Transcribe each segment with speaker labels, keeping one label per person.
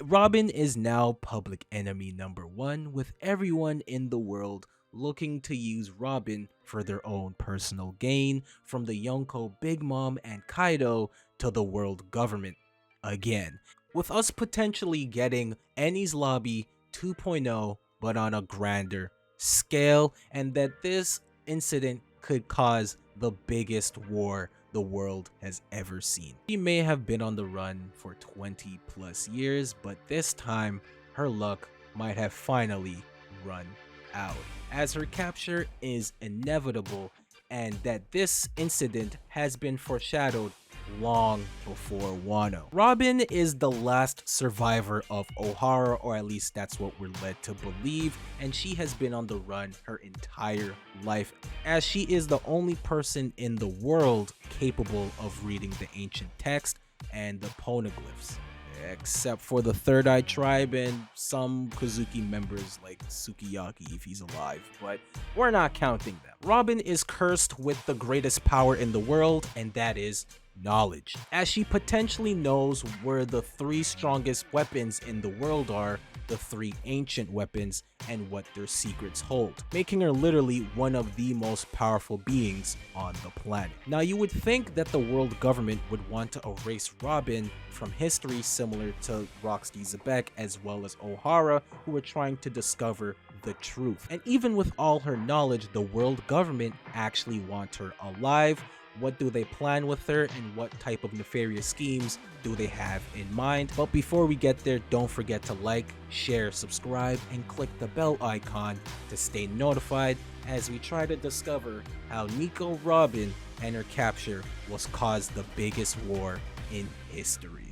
Speaker 1: Robin is now public enemy number one, with everyone in the world looking to use Robin for their own personal gain, from the Yonko Big Mom and Kaido to the world government again, with us potentially getting Enies Lobby 2.0 but on a grander scale, and that this incident could cause the biggest war the world has ever seen. She may have been on the run for 20 plus years, but this time her luck might have finally run out, as her capture is inevitable and that this incident has been foreshadowed long before Wano. Robin is the last survivor of Ohara, or at least that's what we're led to believe, and she has been on the run her entire life, as she is the only person in the world capable of reading the ancient text and the poneglyphs, except for the Third Eye Tribe and some Kozuki members like Sukiyaki if he's alive, but we're not counting them. Robin is cursed with the greatest power in the world, and that is knowledge, as she potentially knows where the three strongest weapons in the world are, the three ancient weapons, and what their secrets hold, making her literally one of the most powerful beings on the planet. Now, you would think that the world government would want to erase Robin from history, similar to Roxy Zebek as well as Ohara, who were trying to discover the truth. And even with all her knowledge, the world government actually want her alive. What do they plan with her, and what type of nefarious schemes do they have in mind? But before we get there, don't forget to like, share, subscribe, and click the bell icon to stay notified as we try to discover how Nico Robin and her capture was caused the biggest war in history.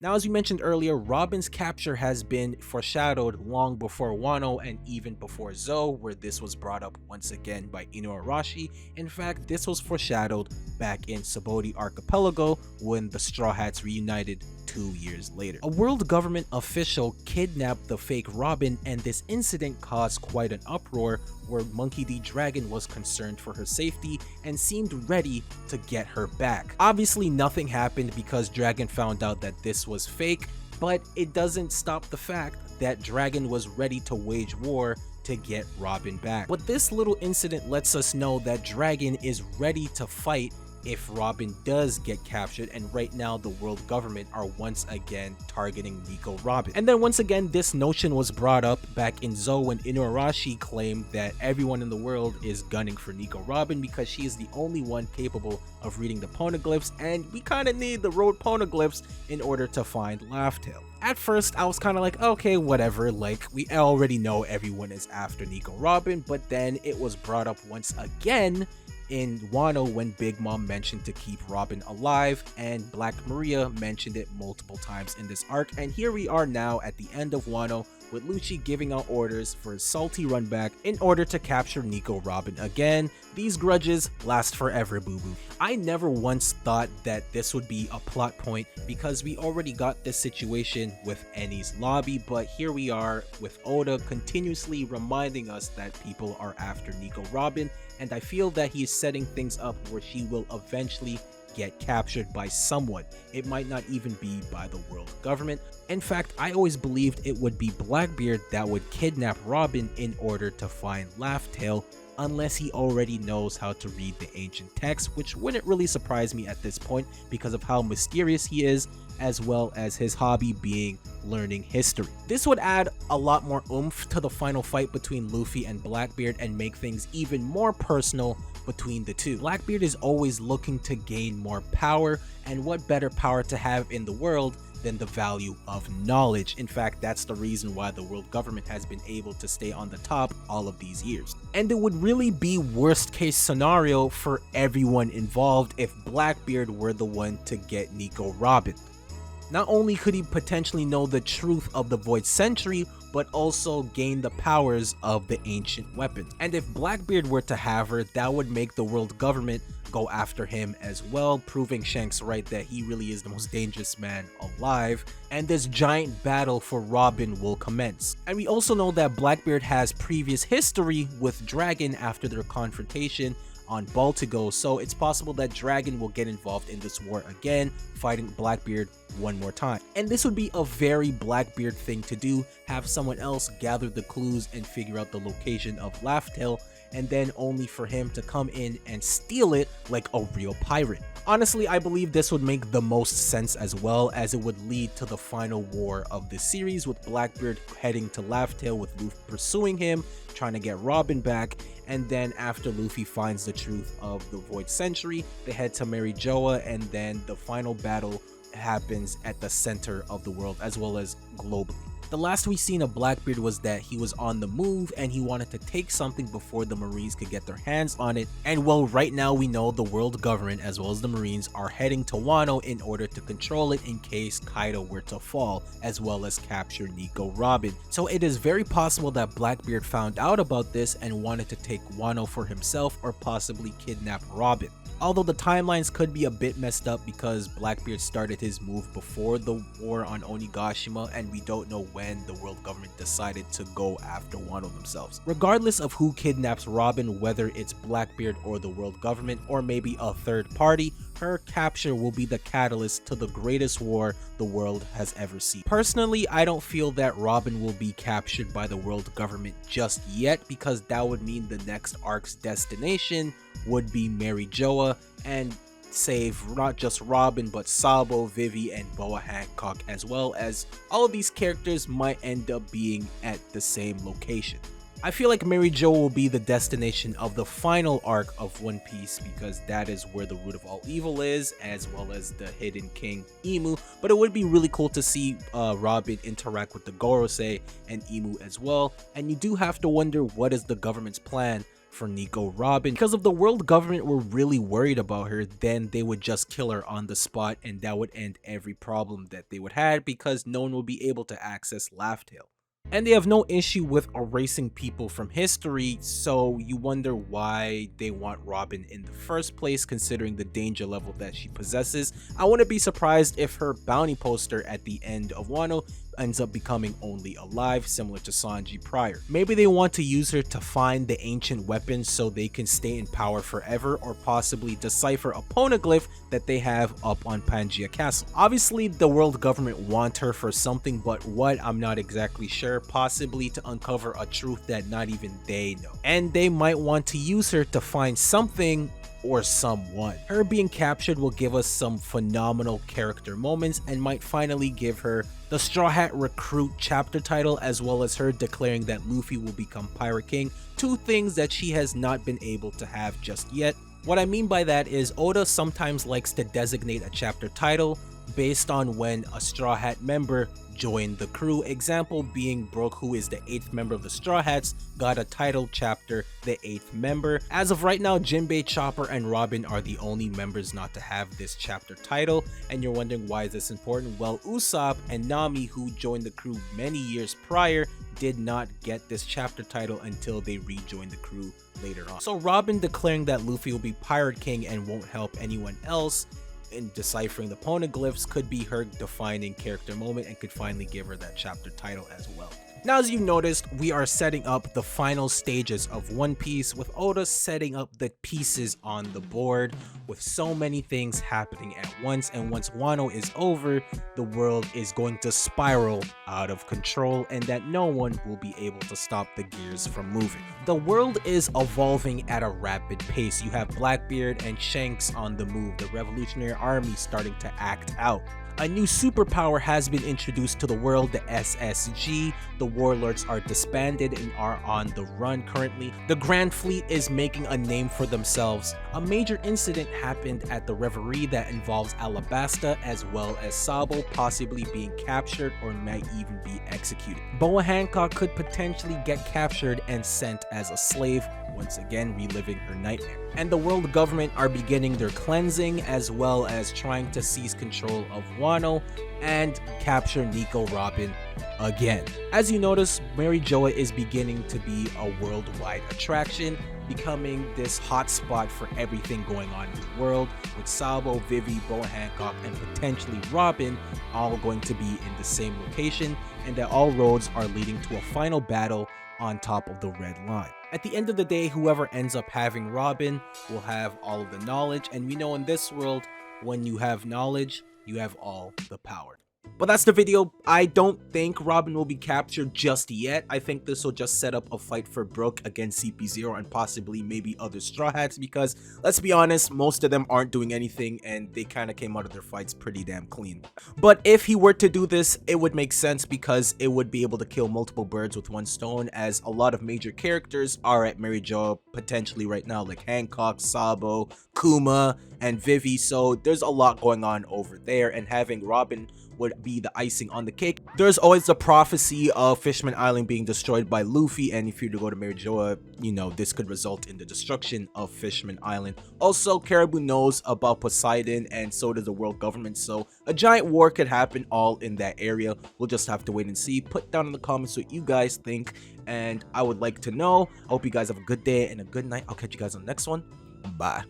Speaker 1: Now, as we mentioned earlier, Robin's capture has been foreshadowed long before Wano and even before Zou, where this was brought up once again by Inuarashi. In fact, this was foreshadowed back in Subodi Archipelago when the Straw Hats reunited 2 years later. A world government official kidnapped the fake Robin, and this incident caused quite an uproar where Monkey D. Dragon was concerned for her safety and seemed ready to get her back. Obviously, nothing happened because Dragon found out that this was fake, but it doesn't stop the fact that Dragon was ready to wage war to get Robin back. But this little incident lets us know that Dragon is ready to fight if Robin does get captured, and right now the world government are once again targeting Nico Robin. And then once again, this notion was brought up back in Zou when Inuarashi claimed that everyone in the world is gunning for Nico Robin because she is the only one capable of reading the poneglyphs, and we kind of need the road poneglyphs in order to find Laugh-Tale. At first, I was kind of like, okay, whatever, like, we already know everyone is after Nico Robin, but then it was brought up once again in Wano when Big Mom mentioned to keep Robin alive, and Black Maria mentioned it multiple times in this arc, and here we are now at the end of Wano with Lucci giving out orders for a salty run back in order to capture Nico Robin again. These grudges last forever, boo-boo. I never once thought that this would be a plot point because we already got this situation with Enies Lobby, but here we are with Oda continuously reminding us that people are after Nico Robin, and I feel that he is setting things up where she will eventually get captured by someone. It might not even be by the world government. In fact, I always believed it would be Blackbeard that would kidnap Robin in order to find Laugh-Tale, unless he already knows how to read the ancient text, which wouldn't really surprise me at this point because of how mysterious he is, as well as his hobby being learning history. This would add a lot more oomph to the final fight between Luffy and Blackbeard and make things even more personal between the two. Blackbeard is always looking to gain more power, and what better power to have in the world than the value of knowledge. In fact, that's the reason why the world government has been able to stay on the top all of these years. And it would really be worst case scenario for everyone involved if Blackbeard were the one to get Nico Robin. Not only could he potentially know the truth of the Void Century, but also gain the powers of the ancient weapons. And if Blackbeard were to have her, that would make the world government go after him as well, proving Shanks right that he really is the most dangerous man alive, and this giant battle for Robin will commence. And we also know that Blackbeard has previous history with Dragon after their confrontation on Baltigo, so it's possible that Dragon will get involved in this war again, fighting Blackbeard one more time. And this would be a very Blackbeard thing to do, have someone else gather the clues and figure out the location of Laugh-Tale, and then only for him to come in and steal it like a real pirate. Honestly, I believe this would make the most sense, as well as it would lead to the final war of the series, with Blackbeard heading to Laugh-Tale with Luffy pursuing him, trying to get Robin back, and then after Luffy finds the truth of the Void Century, they head to Mary Joa, and then the final battle happens at the center of the world as well as globally. The last we seen of Blackbeard was that he was on the move and he wanted to take something before the Marines could get their hands on it. And well, right now we know the world government as well as the Marines are heading to Wano in order to control it in case Kaido were to fall, as well as capture Nico Robin. So it is very possible that Blackbeard found out about this and wanted to take Wano for himself or possibly kidnap Robin. Although the timelines could be a bit messed up because Blackbeard started his move before the war on Onigashima, and we don't know when the world government decided to go after Wano themselves. Regardless of who kidnaps Robin, whether it's Blackbeard or the world government or maybe a third party, her capture will be the catalyst to the greatest war the world has ever seen. Personally, I don't feel that Robin will be captured by the world government just yet, because that would mean the next arc's destination would be Mary Joa and save not just Robin but Sabo, Vivi, and Boa Hancock, as well as all of these characters might end up being at the same location. I feel like Mary Joa will be the destination of the final arc of One Piece, because that is where the root of all evil is, as well as the hidden king Imu. But it would be really cool to see Robin interact with the Gorosei and Imu as well. And you do have to wonder, what is the government's plan for Nico Robin? Because if the world government were really worried about her, then they would just kill her on the spot, and that would end every problem that they would have, because no one would be able to access Laugh-Tale. And they have no issue with erasing people from history, so you wonder why they want Robin in the first place, considering the danger level that she possesses. I wouldn't be surprised if her bounty poster at the end of Wano ends up becoming only alive, similar to Sanji prior. Maybe they want to use her to find the ancient weapons so they can stay in power forever, or possibly decipher a poneglyph that they have up on Pangaea Castle. Obviously, the world government want her for something, but what, I'm not exactly sure. Possibly to uncover a truth that not even they know. And they might want to use her to find something or someone. Her being captured will give us some phenomenal character moments and might finally give her the Straw Hat Recruit chapter title, as well as her declaring that Luffy will become Pirate King, two things that she has not been able to have just yet. What I mean by that is Oda sometimes likes to designate a chapter title based on when a Straw Hat member joined the crew. Example being Brook, who is the 8th member of the Straw Hats, got a title chapter, the 8th member. As of right now, Jinbei, Chopper, and Robin are the only members not to have this chapter title, and you're wondering why is this important? Well, Usopp and Nami, who joined the crew many years prior, did not get this chapter title until they rejoined the crew later on. So Robin declaring that Luffy will be Pirate King and won't help anyone else in deciphering the poneglyphs could be her defining character moment and could finally give her that chapter title as well. Now, as you've noticed, we are setting up the final stages of One Piece, with Oda setting up the pieces on the board with so many things happening at once, and once Wano is over, the world is going to spiral out of control and that no one will be able to stop the gears from moving. The world is evolving at a rapid pace. You have Blackbeard and Shanks on the move, the Revolutionary Army starting to act out. A new superpower has been introduced to the world, the SSG. The warlords are disbanded and are on the run currently. The Grand Fleet is making a name for themselves. A major incident happened at the Reverie that involves Alabasta as well as Sabo possibly being captured or might even be executed. Boa Hancock could potentially get captured and sent as a slave, once again reliving her nightmare. And the world government are beginning their cleansing, as well as trying to seize control of Wano and capture Nico Robin again. As you notice, Mary Joa is beginning to be a worldwide attraction, becoming this hot spot for everything going on in the world, with Sabo, Vivi, Boa Hancock, and potentially Robin all going to be in the same location, and that all roads are leading to a final battle on top of the Red Line. At the end of the day, whoever ends up having Robin will have all of the knowledge, and we know in this world, when you have knowledge, you have all the power. But that's the video. I don't think Robin will be captured just yet. I think this will just set up a fight for Brooke against CP0 and possibly maybe other Straw Hats, because let's be honest, most of them aren't doing anything and they kind of came out of their fights pretty damn clean. But if he were to do this, it would make sense because it would be able to kill multiple birds with one stone, as a lot of major characters are at Mary Jo potentially right now, like Hancock, Sabo, Kuma, and Vivi. So there's a lot going on over there, and having Robin would be the icing on the cake. There's always the prophecy of Fishman Island being destroyed by Luffy, and if you were to go to Mary Jo, you know, this could result in the destruction of Fishman Island. Also, Caribou knows about Poseidon, and so does the world government, so a giant war could happen all in that area. We'll just have to wait and see. Put down in the comments what you guys think, and I would like to know. I hope you guys have a good day and a good night. I'll catch you guys on the next one. Bye.